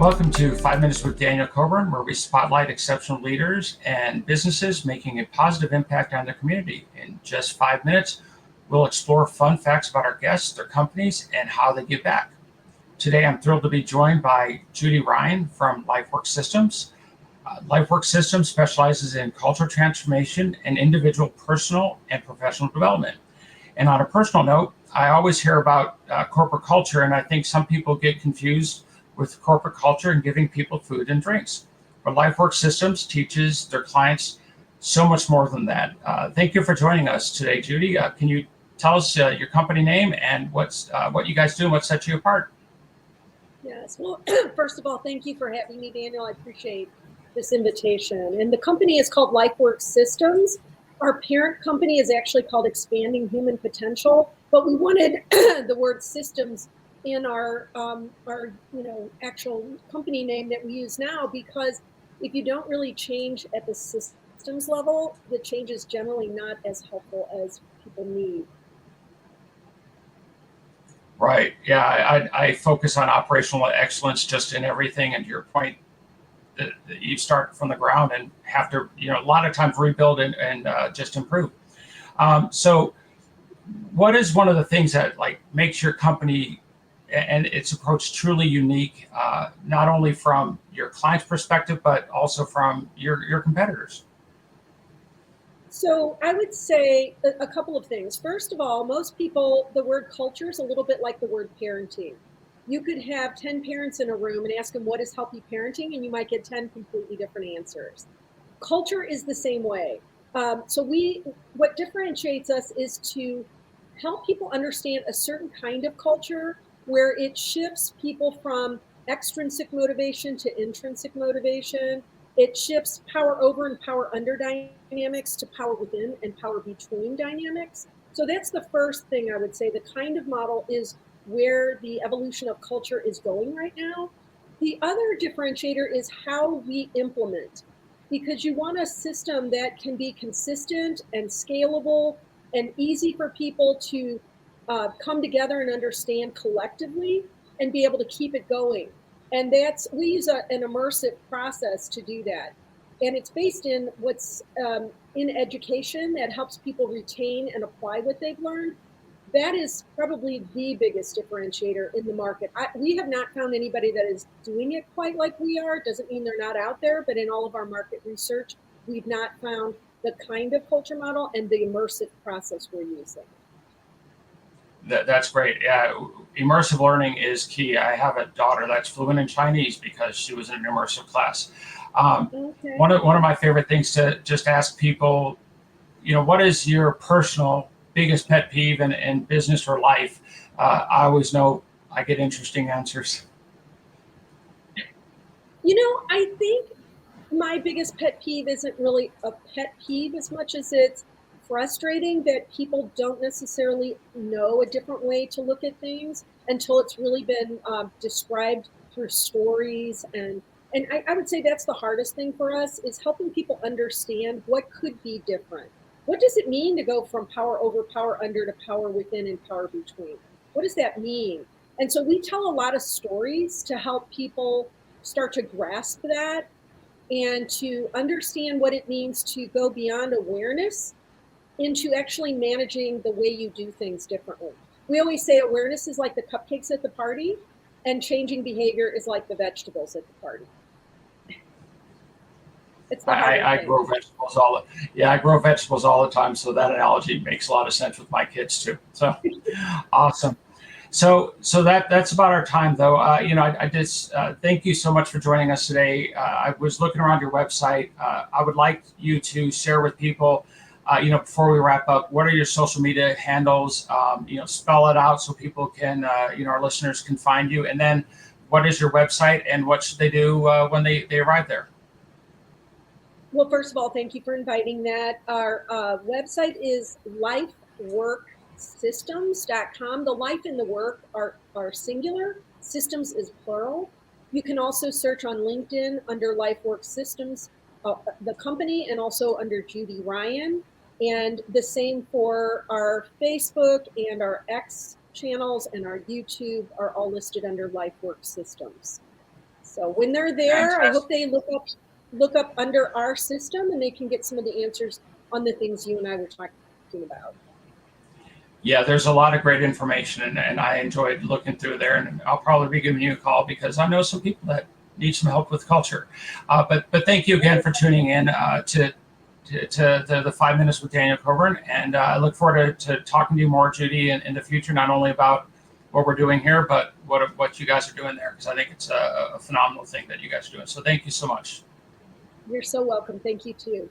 Welcome to 5 Minutes with Daniel Coburn, where we spotlight exceptional leaders and businesses making a positive impact on their community. In just 5 minutes, we'll explore fun facts about our guests, their companies, and how they give back. Today, I'm thrilled to be joined by Judy Ryan from LifeWork Systems. LifeWork Systems specializes in cultural transformation and individual personal and professional development. And on a personal note, I always hear about corporate culture, and I think some people get confused with corporate culture and giving people food and drinks. But LifeWork Systems teaches their clients so much more than that. Thank you for joining us today, Judy. Can you tell us your company name and what you guys do and what sets you apart? Yes, well, first of all, thank you for having me, Daniel. I appreciate this invitation. And the company is called LifeWork Systems. Our parent company is actually called Expanding Human Potential, but we wanted the word systems in our actual company name that we use now, because if you don't really change at the systems level, the change is generally not as helpful as people need. Right. Yeah, I focus on operational excellence just in everything. And to your point, that you start from the ground and have to, a lot of times rebuild and just improve. So what is one of the things that makes your company and its approach truly unique, not only from your client's perspective, but also from your competitors? So I would say a couple of things. First of all, most people, the word culture is a little bit like the word parenting. You could have 10 parents in a room and ask them what is healthy parenting, and you might get 10 completely different answers. Culture is the same way. What differentiates us is to help people understand a certain kind of culture where it shifts people from extrinsic motivation to intrinsic motivation. It shifts power over and power under dynamics to power within and power between dynamics. So that's the first thing I would say. The kind of model is where the evolution of culture is going right now. The other differentiator is how we implement, because you want a system that can be consistent and scalable and easy for people to come together and understand collectively and be able to keep it going. And we use an immersive process to do that. And it's based in what's in education that helps people retain and apply what they've learned. That is probably the biggest differentiator in the market. We have not found anybody that is doing it quite like we are. Doesn't mean they're not out there, but in all of our market research, we've not found the kind of culture model and the immersive process we're using. That's great. Yeah, immersive learning is key. I have a daughter that's fluent in Chinese because she was in an immersive class. Okay. One of my favorite things to just ask people, what is your personal biggest pet peeve in business or life? I always know I get interesting answers. I think my biggest pet peeve isn't really a pet peeve as much as it's frustrating that people don't necessarily know a different way to look at things until it's really been described through stories. And I would say that's the hardest thing for us, is helping people understand what could be different. What does it mean to go from power over, power under to power within and power between? What does that mean? And so we tell a lot of stories to help people start to grasp that and to understand what it means to go beyond awareness into actually managing the way you do things differently. We always say awareness is like the cupcakes at the party, and changing behavior is like the vegetables at the party. It's the I grow vegetables I grow vegetables all the time, so that analogy makes a lot of sense with my kids too. So awesome. So that's about our time, though. I just thank you so much for joining us today. I was looking around your website. I would like you to share with people, before we wrap up, what are your social media handles? Spell it out so people can, our listeners can find you. And then what is your website and what should they do when they arrive there? Well, first of all, thank you for inviting that. Our website is lifeworksystems.com. The life and the work are singular. Systems is plural. You can also search on LinkedIn under LifeWork Systems, the company, and also under Judy Ryan. And the same for our Facebook and our X channels, and our YouTube are all listed under LifeWork Systems. So when they're there, I Fantastic. hope they look up under our system and they can get some of the answers on the things you and I were talking about. Yeah, there's a lot of great information, and I enjoyed looking through there. And I'll probably be giving you a call because I know some people that need some help with culture. But thank you again for tuning in to the 5 minutes with Daniel Coburn, and I look forward to talking to you more, Judy, in the future, not only about what we're doing here, but what you guys are doing there, because I think it's a phenomenal thing that you guys are doing. So thank you so much. You're so welcome. Thank you too.